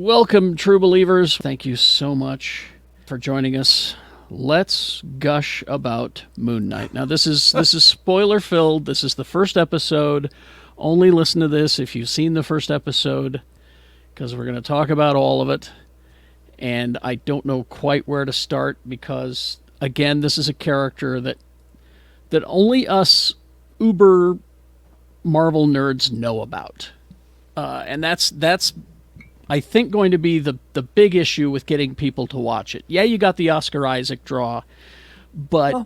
Welcome, true believers. Thank you so much for joining us. Let's gush about Moon Knight. Now, this is spoiler filled. This is the first episode. Only listen to this if you've seen the first episode, because we're going to talk about all of it. And I don't know quite where to start because, again, this is a character that only us uber Marvel nerds know about. And that's I think going to be the big issue with getting people to watch it. Yeah, you got the Oscar Isaac draw, but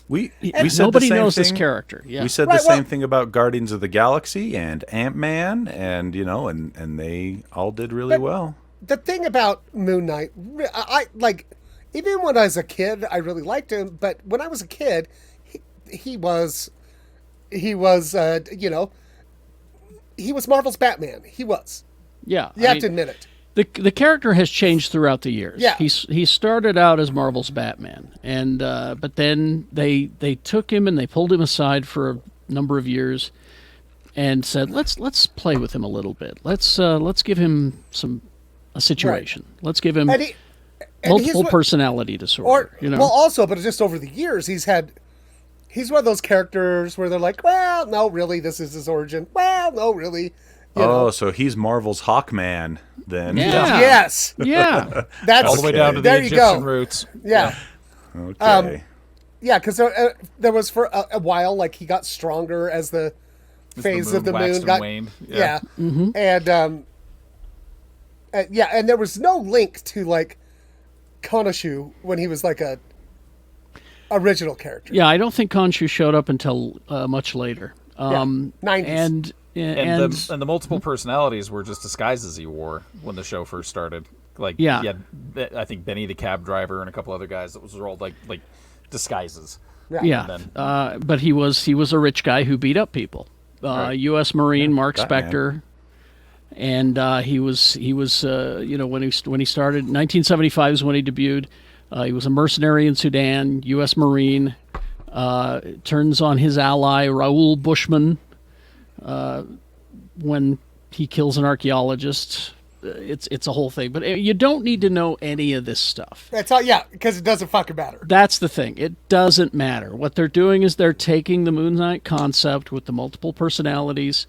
we said nobody the same knows thing. this character. Yeah. We said the same thing about Guardians of the Galaxy and Ant-Man, and and they all did really well. The thing about Moon Knight, I like, even when I was a kid, I really liked him. But when I was a kid, he was Marvel's Batman. He was. Yeah, you have to admit it. The character has changed throughout the years. Yeah. He started out as Marvel's Batman, and but then they took him and they pulled him aside for a number of years, and said let's play with him a little bit. Let's give him a situation. Right. Let's give him multiple personality disorder. Well, also, but just over the years, he's one of those characters where they're like, well, no, really, this is his origin. Well, no, really. So he's Marvel's Hawkman then. Yeah. Yes. Yeah. That's all the way down to the Egyptian roots. Yeah. Okay. Because there was for a while, like, he got stronger as the phase of the moon got waned. Yeah. Mm-hmm. And there was no link to, like, Khonshu when he was like a original character. Yeah, I don't think Khonshu showed up until much later. 90s. And the multiple personalities were just disguises he wore when the show first started. Like, I think Benny the cab driver and a couple other guys that was all like disguises. But he was a rich guy who beat up people. U.S. Marine Mark Spector, and he was when he started, 1975 is when he debuted. He was a mercenary in Sudan, U.S. Marine. Turns on his ally Raoul Bushman when he kills an archaeologist. It's a whole thing, but you don't need to know any of this stuff. That's all, because it doesn't fucking matter. That's the thing. It doesn't matter. What they're doing is they're taking the Moon Knight concept with the multiple personalities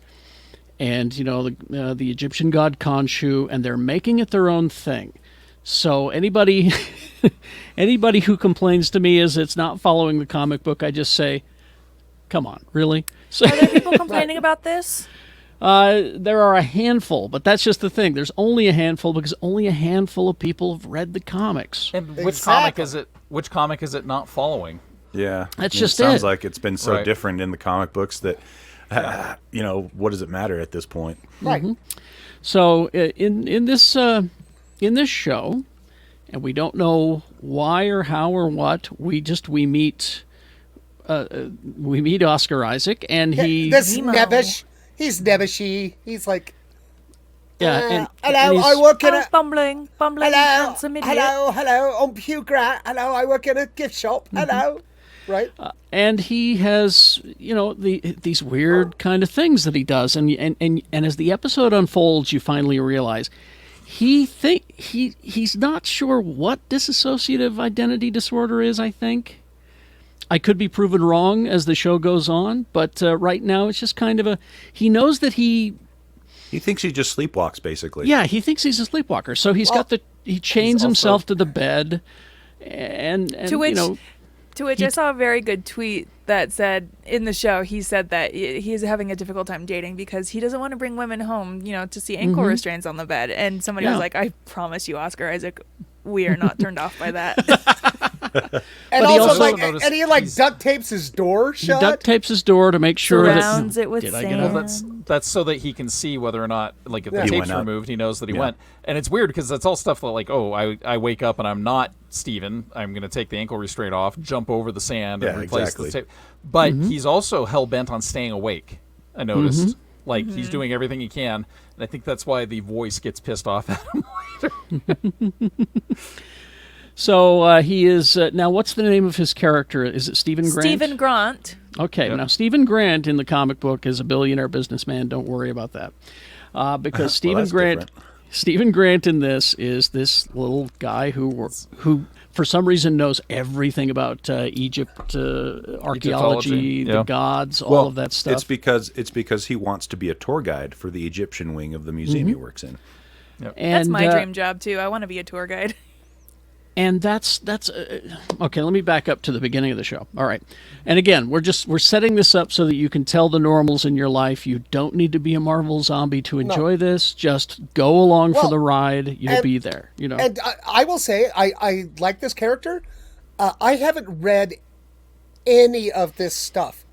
and the Egyptian god Khonshu, and they're making it their own thing. So anybody who complains to me is it's not following the comic book, I just say, come on, really? So, are there people complaining about this? There are a handful, but that's just the thing. There's only a handful because only a handful of people have read the comics. And which comic is it? Which comic is it not following? Yeah, that's just it. Sounds like it's been so different in the comic books that what does it matter at this point? Right. Mm-hmm. So in this show, and we don't know why or how or what, we meet Oscar Isaac, and he's nebbishy. He's like, hello, I work in a bumbling, handsome idiot. Hello, I'm Hugh Grant. Hello, I work in a gift shop. Hello, right? And he has, these weird kind of things that he does, and as the episode unfolds, you finally realize he's not sure what dissociative identity disorder is. I think. I could be proven wrong as the show goes on, but right now it's just kind of he knows that he thinks he just sleepwalks, basically. Yeah, he thinks he's a sleepwalker. So he chains himself to the bed, and to which I saw a very good tweet that said in the show he said that he's having a difficult time dating because he doesn't want to bring women home, to see ankle restraints on the bed. And somebody was like, "I promise you, Oscar Isaac, we are not turned off by that." And he duct tapes his door shut. He duct tapes his door to make sure surrounds it with sand. Well, that's so that he can see whether or not, like, if the tape's removed, he knows that he went. And it's weird because that's all stuff that, like, I wake up and I'm not Steven. I'm going to take the ankle restraint off, jump over the sand, and replace the tape. But he's also hell bent on staying awake. I noticed. Like, he's doing everything he can, and I think that's why the voice gets pissed off at him later. So he is now. What's the name of his character? Is it Stephen Grant? Stephen Grant. Okay, Now Stephen Grant in the comic book is a billionaire businessman. Don't worry about that, because Stephen Grant, Stephen Grant in this is this little guy who for some reason knows everything about Egypt, archaeology, the gods, all of that stuff. It's because he wants to be a tour guide for the Egyptian wing of the museum he works in. Yep. And, that's my dream job too. I want to be a tour guide. And that's okay. Let me back up to the beginning of the show. All right, and again, we're setting this up so that you can tell the normals in your life. You don't need to be a Marvel zombie to enjoy this. Just go along for the ride. You'll be there. You know. And I will say, I like this character. I haven't read any of this stuff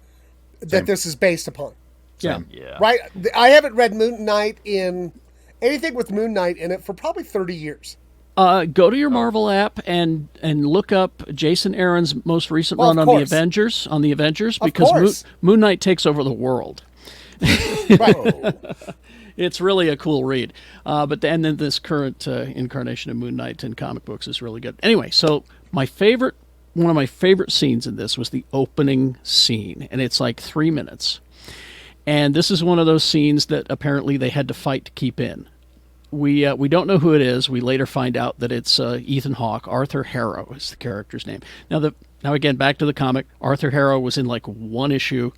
that this is based upon. Yeah. Right. I haven't read Moon Knight in anything with Moon Knight in it for probably 30 years. Go to your Marvel app and look up Jason Aaron's most recent run on the Avengers. Because Moon Knight takes over the world. Right. It's really a cool read. But then this current incarnation of Moon Knight in comic books is really good. Anyway, so one of my favorite scenes in this was the opening scene, and it's like 3 minutes. And this is one of those scenes that apparently they had to fight to keep in. We don't know who it is. We later find out that it's Ethan Hawke. Arthur Harrow is the character's name. Now again, back to the comic. Arthur Harrow was in like one issue.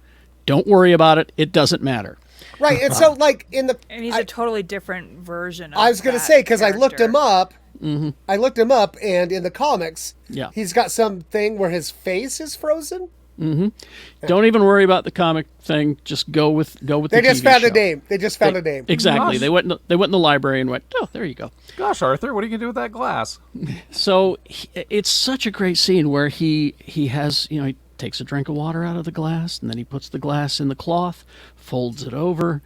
Don't worry about it. It doesn't matter. Right. And so like and he's a totally different version of I was going to say, because I looked him up. Mm-hmm. I looked him up, and in the comics, he's got something where his face is frozen. Mm-hmm. Yeah. Don't even worry about the comic thing. Just go with the TV show. They just found a name. Exactly. They went in the library and went, oh, there you go. Gosh, Arthur, what are you gonna do with that glass? So it's such a great scene where he has, he takes a drink of water out of the glass, and then he puts the glass in the cloth, folds it over,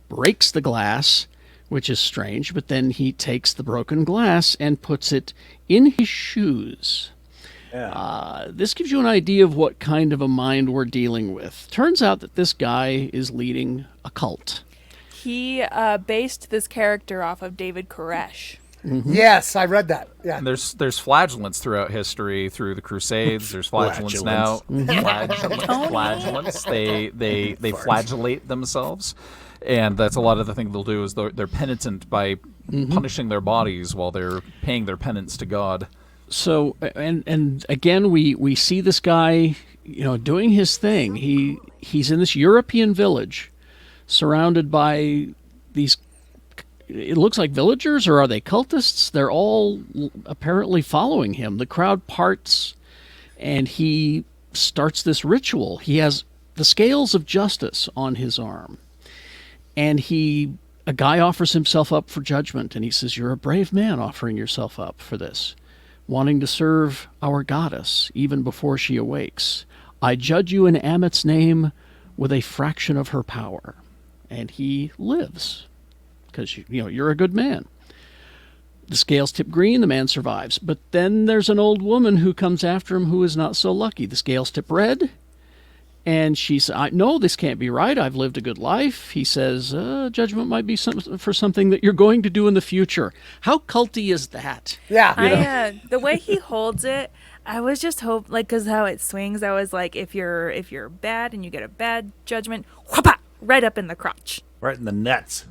breaks the glass, which is strange, but then he takes the broken glass and puts it in his shoes. Yeah. This gives you an idea of what kind of a mind we're dealing with. Turns out that this guy is leading a cult. He based this character off of David Koresh. Mm-hmm. Yes, I read that. Yeah. And there's flagellants throughout history, through the Crusades. There's flagellants now. Flagellants. They flagellate themselves, and that's a lot of the thing they'll do is they're penitent by punishing their bodies while they're paying their penance to God. So, and again, we see this guy, doing his thing. He's in this European village, surrounded by these, it looks like villagers, or are they cultists? They're all apparently following him. The crowd parts, and he starts this ritual. He has the scales of justice on his arm, and a guy offers himself up for judgment, and he says, "You're a brave man offering yourself up for this, wanting to serve our goddess even before she awakes. I judge you in Amit's name with a fraction of her power." And he lives because you're a good man. The scales tip green, the man survives. But then there's an old woman who comes after him who is not so lucky. The scales tip red, and she says, "No, this can't be right. I've lived a good life." He says, "Judgment might be for something that you're going to do in the future." How culty is that? Yeah. The way he holds it, I was just because how it swings, I was like, if you're bad and you get a bad judgment, whapa, right up in the crotch. Right in the nuts.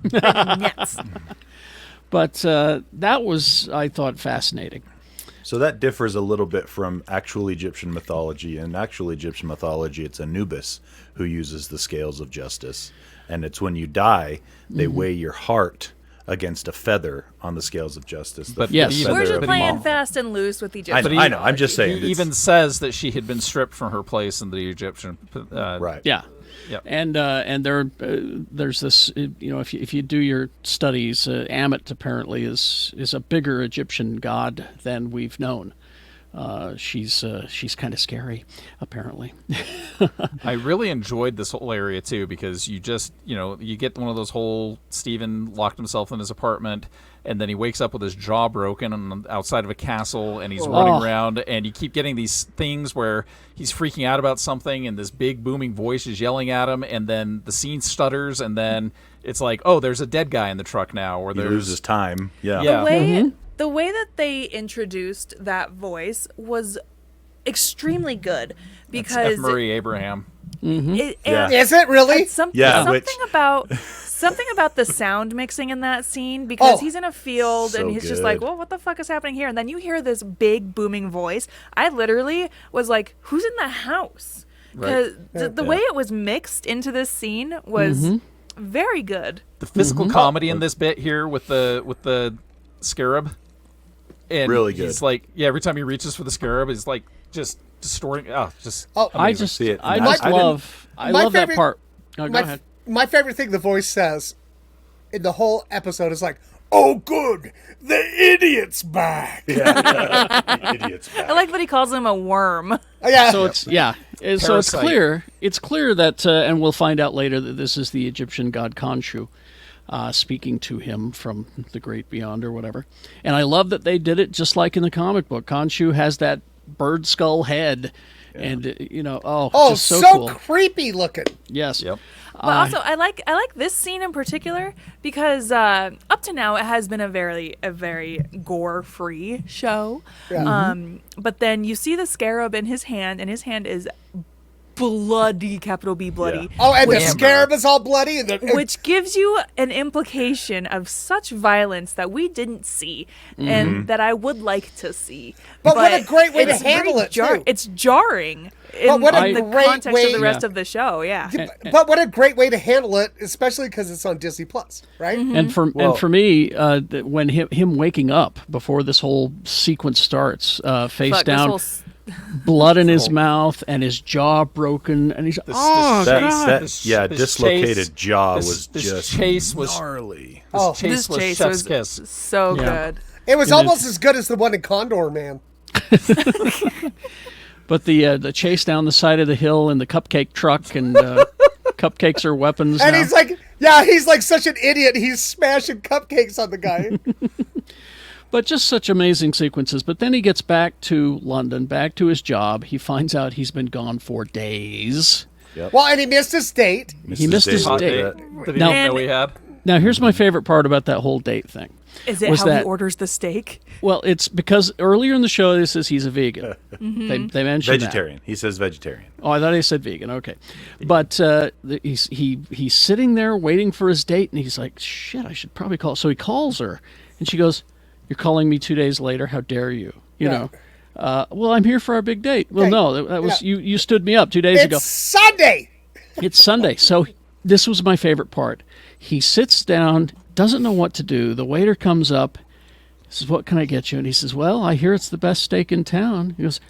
But that was, I thought, fascinating. So that differs a little bit from actual Egyptian mythology. In actual Egyptian mythology, it's Anubis who uses the scales of justice. And it's when you die, they weigh your heart against a feather on the scales of justice. But yes, we're just playing fast and loose with Egyptian. I know. I'm just saying. He even says that she had been stripped from her place in the Egyptian. Right. Yeah. Yep. And there's this, if you do your studies, Amit apparently is a bigger Egyptian god than we've known. She's kind of scary, apparently. I really enjoyed this whole area too, because you just you get one of those whole Stephen locked himself in his apartment, and then he wakes up with his jaw broken outside of a castle, and he's running around, and you keep getting these things where he's freaking out about something, and this big booming voice is yelling at him, and then the scene stutters, and then it's like, oh, there's a dead guy in the truck now, or he loses time. Yeah. The way that they introduced that voice was extremely good, because That's F. Murray Abraham. Is it really? Something about the sound mixing in that scene, because he's in a field and he's just like, well, what the fuck is happening here? And then you hear this big booming voice. I literally was like, who's in the house? Because the way it was mixed into this scene was very good. The physical comedy in this bit here with the scarab, and really good. He's like, every time he reaches for the scarab, he's like just distorting. I love that part. Oh, go ahead. My favorite thing the voice says in the whole episode is like, "Oh, good, the idiot's back." The idiot's back. I like that he calls him a worm. So it's clear. It's clear that, and we'll find out later that this is the Egyptian god Khonshu speaking to him from the great beyond or whatever. And I love that they did it just like in the comic book. Khonshu has that bird skull head, and just so cool. Creepy looking. Yes. Yep. But also, I like this scene in particular because up to now it has been a very gore-free show. Yeah. But then you see the scarab in his hand, and his hand is bloody, capital B bloody. Yeah. Oh, and the scarab is all bloody, which gives you an implication of such violence that we didn't see and that I would like to see. But what a great way to handle it, too. It's jarring. In the context of the rest of the show, But what a great way to handle it, especially because it's on Disney Plus, right? And for me, when him waking up before this whole sequence starts, face down, blood in his mouth and his jaw broken, and he's dislocated jaw was just chase was gnarly. This chase was kiss. So good. It was almost as good as the one in Condor Man. But the chase down the side of the hill in the cupcake truck, and cupcakes are weapons. And now. he's like such an idiot. He's smashing cupcakes on the guy. But just such amazing sequences. But then he gets back to London, back to his job. He finds out he's been gone for days. Yep. Well, and he missed his date. He missed his date. That he didn't know he had. Now, here's my favorite part about that whole date thing. Is it how he orders the steak? Well, it's because earlier in the show it says he's a vegan. They mentioned vegetarian. He says vegetarian. Oh, I thought he said vegan. Okay, but he's sitting there waiting for his date, and he's like, "Shit, I should probably call." So he calls her, and she goes, "You're calling me 2 days later? How dare you?" You know. Well, I'm here for our big date. Well, no, that was you. You stood me up 2 days ago. It's Sunday. It's Sunday. So this was my favorite part. He sits down, doesn't know what to do. The waiter comes up, says, "What can I get you?" And he says, "Well, I hear it's the best steak in town." He goes,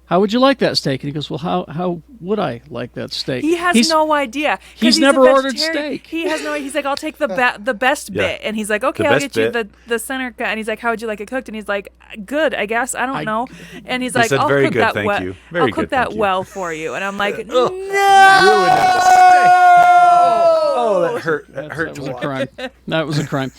How would you like that steak?" And he goes, "Well, how would I like that steak?" He has no idea. He's never ordered steak. He has no. He's like, "I'll take the best bit," and he's like, "Okay, I'll get you the center cut." And he's like, "How would you like it cooked?" And he's like, "Good, I guess. I don't know." And he's like, said, "I'll "Very cook good, that thank well. you. Very I'll good, cook that thank you." well for you." And I'm like, "No." Oh, that hurt. That hurt. That was a crime. That was a crime.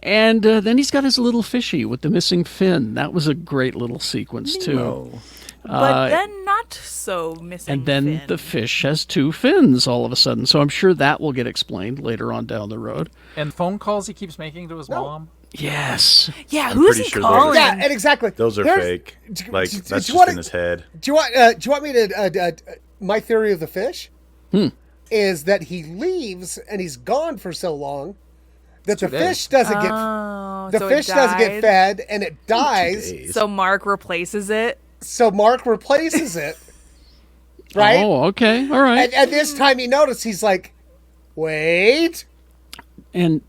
And then he's got his little fishy with the missing fin. That was a great little sequence too. No. But then not so missing. And then the fish has two fins all of a sudden. So I'm sure that will get explained later on down the road. And phone calls he keeps making to his mom. Yes. Yeah, who's he calling? Yeah, and exactly. Those are fake. Like that's just in his head. Do you want me to? My theory of the fish is that he leaves and he's gone for so long that the fish doesn't doesn't get fed and it dies. So Mark replaces it. Right? Oh, okay. All right. And this time he noticed, he's like, wait. And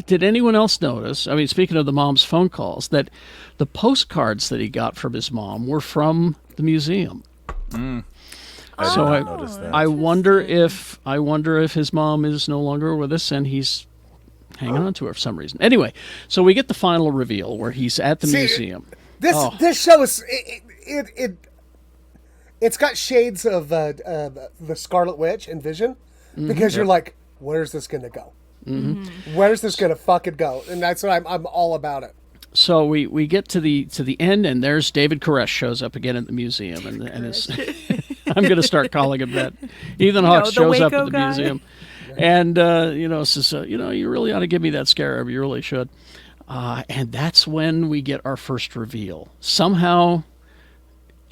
did anyone else notice, I mean, speaking of the mom's phone calls, that the postcards that he got from his mom were from the museum? So I noticed that. I wonder if his mom is no longer with us and he's hanging on to her for some reason. Anyway, so we get the final reveal where he's at the museum. This show is it's got shades of the Scarlet Witch and Vision because you're like, where's this gonna go? Where's this gonna fucking go? And that's what I'm all about it. So we get to the end, and there's David Koresh shows up again at the museum, and is I'm going to start calling him that. Ethan Hawke shows up at the museum, and says, you really ought to give me that scarab. You really should. And that's when we get our first reveal. Somehow,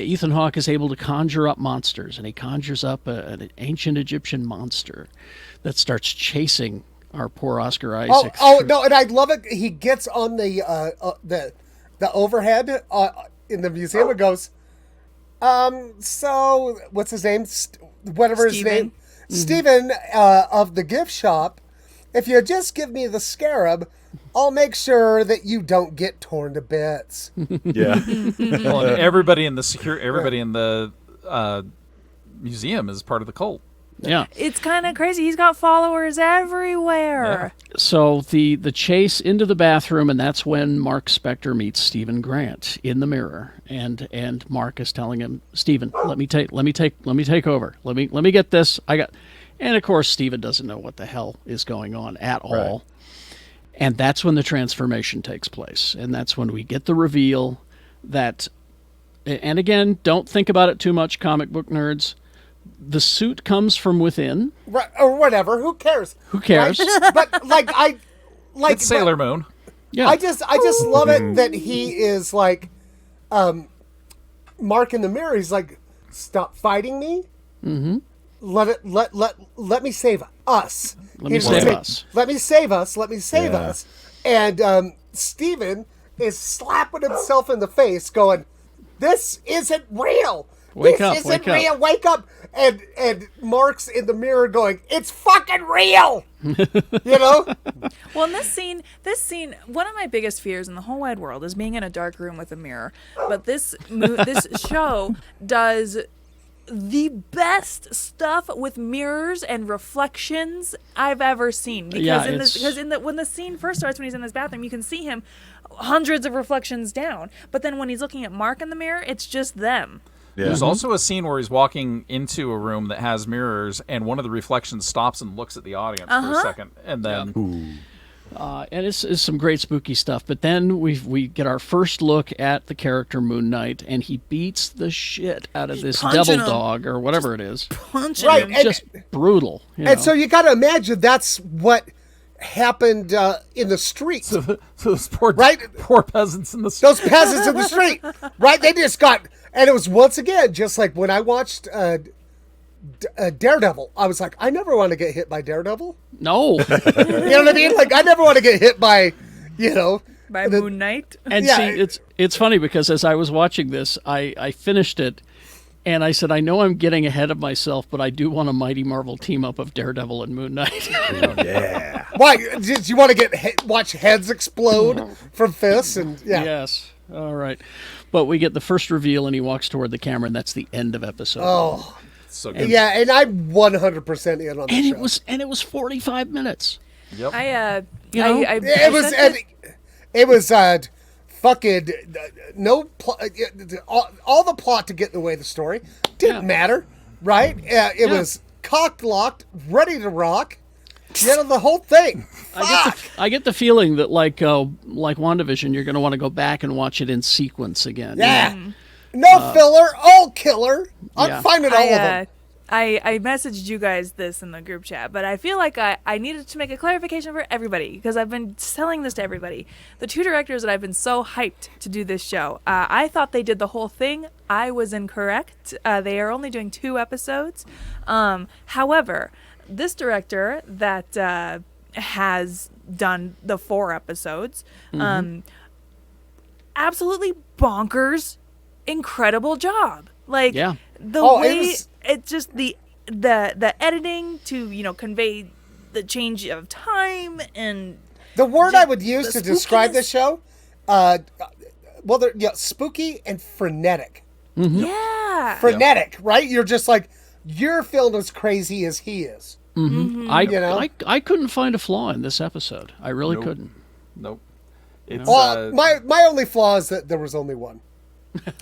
Ethan Hawke is able to conjure up monsters, and he conjures up an ancient Egyptian monster that starts chasing our poor Oscar Isaac. No, and I love it. He gets on the overhead in the museum and goes, so what's his name? Whatever his name. Stephen of the gift shop. If you just give me the scarab, I'll make sure that you don't get torn to bits. Yeah. Well, and everybody in the museum is part of the cult. Yeah. It's kind of crazy. He's got followers everywhere. Yeah. So the chase into the bathroom, and that's when Mark Spector meets Stephen Grant in the mirror, and Mark is telling him, Stephen, let me take over. Let me get this. And of course Stephen doesn't know what the hell is going on at all. Right. And that's when the transformation takes place. And that's when we get the reveal that, and again, don't think about it too much, comic book nerds. The suit comes from within. Right, or whatever. Who cares? Right? But It's Sailor Moon. Yeah. I just love it that he is like, Mark in the mirror. He's like, stop fighting me. Mm-hmm. Let me save us. Let me save us. Let me save us. Let me save us. And Steven is slapping himself in the face, going, "This isn't real. Wake up! Wake up!" And Mark's in the mirror going, "It's fucking real." You know. Well, in this scene, one of my biggest fears in the whole wide world is being in a dark room with a mirror. But this show does the best stuff with mirrors and reflections I've ever seen. Because when the scene first starts, when he's in this bathroom, you can see him hundreds of reflections down. But then when he's looking at Mark in the mirror, it's just them. Yeah. There's also a scene where he's walking into a room that has mirrors, and one of the reflections stops and looks at the audience for a second, and then. And it's some great spooky stuff. But then we get our first look at the character Moon Knight, and he beats the shit out of this devil dog or whatever it is. Right, and, just brutal. So you got to imagine that's what happened in the street. So those poor peasants in the street. Those peasants in the street, right? They just got, and it was once again just like when I watched Daredevil. I was like, I never want to get hit by Daredevil. No. You know what I mean? Like, I never want to get hit by, by Moon Knight. And see, it's funny because as I was watching this, I finished it, and I said, I know I'm getting ahead of myself, but I do want a Mighty Marvel team up of Daredevil and Moon Knight. Yeah. Why? Did you want to watch heads explode from fists? And Yes. All right. But we get the first reveal, and he walks toward the camera, and that's the end of episode 1. So good. Yeah, and I'm 100% in on the show. It was 45 minutes. Yep. It was fucking no plot. All the plot to get in the way of the story didn't matter, right? It was cocked, locked, ready to rock. The whole thing. I get the feeling that like WandaVision, you're going to want to go back and watch it in sequence again. Yeah. No filler, all killer. I'm fine with all of them. I messaged you guys this in the group chat, but I feel like I needed to make a clarification for everybody because I've been selling this to everybody. The two directors that I've been so hyped to do this show, I thought they did the whole thing. I was incorrect. They are only doing 2 episodes. However, this director that has done the 4 episodes, absolutely bonkers, incredible job. Like the way it's just the editing to convey the change of time and the word I would use to describe the show, spooky and frenetic. Mm-hmm. Yeah, frenetic, right? You're just like you're feeling as crazy as he is. Mm-hmm. I couldn't find a flaw in this episode. I really couldn't. Nope. It's my only flaw is that there was only one.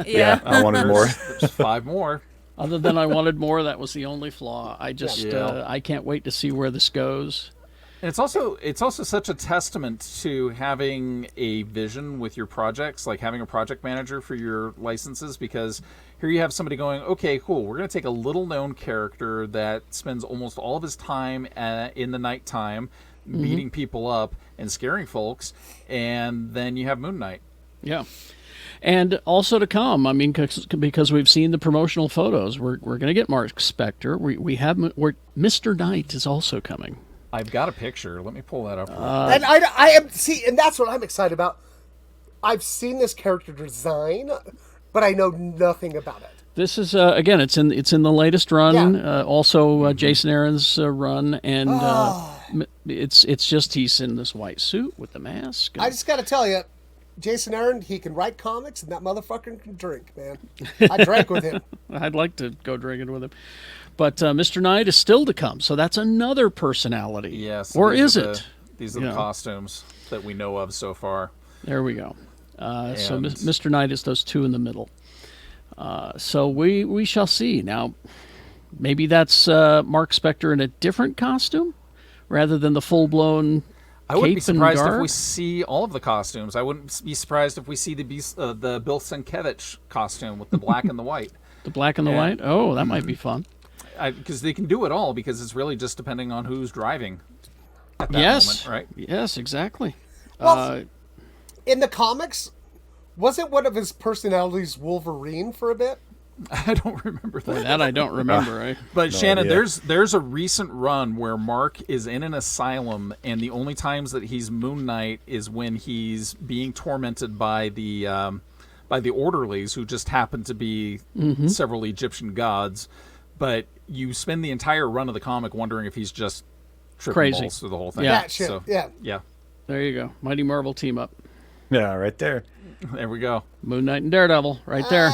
Yeah. I wanted more. There's 5 more. Other than I wanted more, that was the only flaw. I just I can't wait to see where this goes. And it's also such a testament to having a vision with your projects, like having a project manager for your licenses, because here you have somebody going, okay, cool, we're going to take a little-known character that spends almost all of his time in the nighttime beating people up and scaring folks, and then you have Moon Knight. Yeah. And also to come, I mean, because we've seen the promotional photos, we're going to get Mark Spector. Mr. Knight is also coming. I've got a picture. Let me pull that up. And I am and that's what I'm excited about. I've seen this character design, but I know nothing about it. This is again, it's in the latest run. Also, Jason Aaron's run, and it's just he's in this white suit with the mask. I just got to tell you, Jason Aaron, he can write comics, and that motherfucker can drink, man. I drank with him. I'd like to go drinking with him. But Mr. Knight is still to come, so that's another personality. Yes. Or is it? These are the costumes that we know of so far. There we go. So Mr. Knight is those two in the middle. So we shall see. Now, maybe that's Mark Spector in a different costume rather than the full-blown I wouldn't be surprised if we see all of the costumes. I wouldn't be surprised if we see the Bill Sienkiewicz costume with the black and the white. The black and the white? Oh, that might be fun. Because they can do it all, because it's really just depending on who's driving at that moment, right? Yes, exactly. Well, in the comics, wasn't one of his personalities Wolverine for a bit? I don't remember that. That I don't remember. Right? But no Shannon, idea. there's a recent run where Mark is in an asylum, and the only times that he's Moon Knight is when he's being tormented by the orderlies, who just happen to be several Egyptian gods. But you spend the entire run of the comic wondering if he's just tripping balls through the whole thing. Yeah, so, yeah. There you go. Mighty Marvel team up. Yeah, right there. There we go. Moon Knight and Daredevil, right there.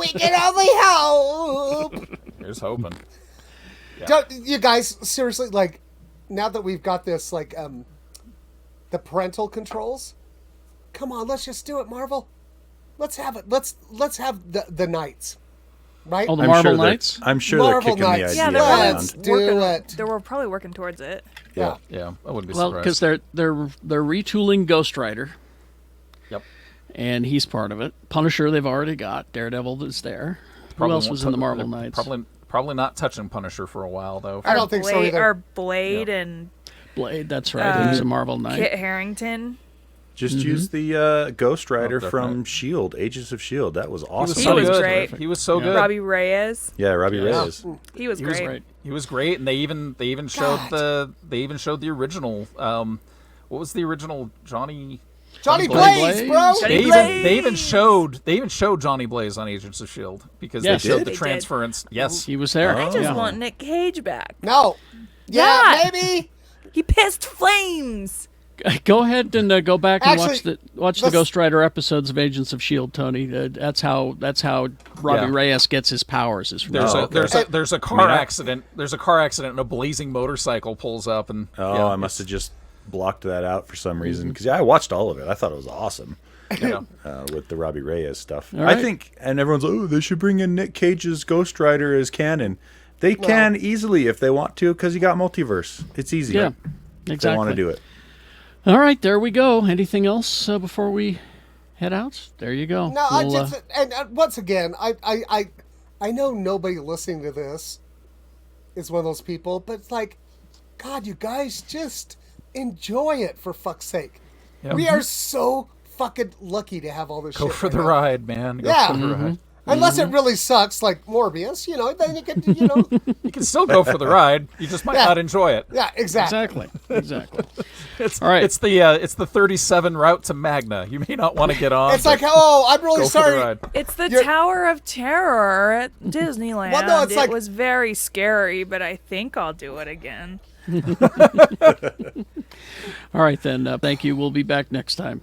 We can only hope. Here's hoping. Yeah. You guys, seriously, like, now that we've got this, like, the parental controls, come on, let's just do it, Marvel. Let's have it. Let's have the Knights. Right? Oh, the Marvel Knights? I'm sure Marvel they're kicking Knights. the idea let's around. do it. They were probably working towards it. Yeah, I wouldn't be surprised. Well, because they're retooling Ghost Rider. Yep. And he's part of it. Punisher they've already got. Daredevil is there. Who else was in the Marvel Knights? Probably not touching Punisher for a while, though. I don't think so either. Or Blade and... Blade, that's right. He's a Marvel Knight. Kit Harington. Just use the Ghost Rider from S.H.I.E.L.D., Agents of S.H.I.E.L.D. That was awesome. He was great. He was so good. Robbie Reyes. Yeah, Robbie Reyes. He was great. He was great, and they even showed the original. What was the original Johnny Blaze, bro? They even showed Johnny Blaze on Agents of S.H.I.E.L.D. because they showed the transference. Yes, he was there. I just want Nick Cage back. No. Yeah, maybe. He pissed flames. Go ahead and go back and watch the Ghost Rider episodes of Agents of S.H.I.E.L.D., Tony. That's how Robbie Reyes gets his powers. There's a car accident. There's a car accident, and a blazing motorcycle pulls up, and I must have just blocked that out for some reason, because I watched all of it. I thought it was awesome. With the Robbie Reyes stuff. Right. I think, and everyone's like, they should bring in Nick Cage's Ghost Rider as canon. They can easily if they want to, because you got multiverse. It's easy. Yeah, exactly. If they want to do it. All right, there we go. Anything else before we head out? There you go. No, and once again, I know nobody listening to this is one of those people, but it's like, God, you guys just enjoy it, for fuck's sake. Yep. We are so fucking lucky to have all this shit. Go for the ride, man. Go for the ride. Unless it really sucks, like Morbius, then you can, You can still go for the ride. You just might not enjoy it. Yeah, exactly. All right. It's the 37 route to Magna. You may not want to get on. It's like, I'm really sorry. It's the Tower of Terror at Disneyland. Well, no, it was very scary, but I think I'll do it again. All right, then. Thank you. We'll be back next time.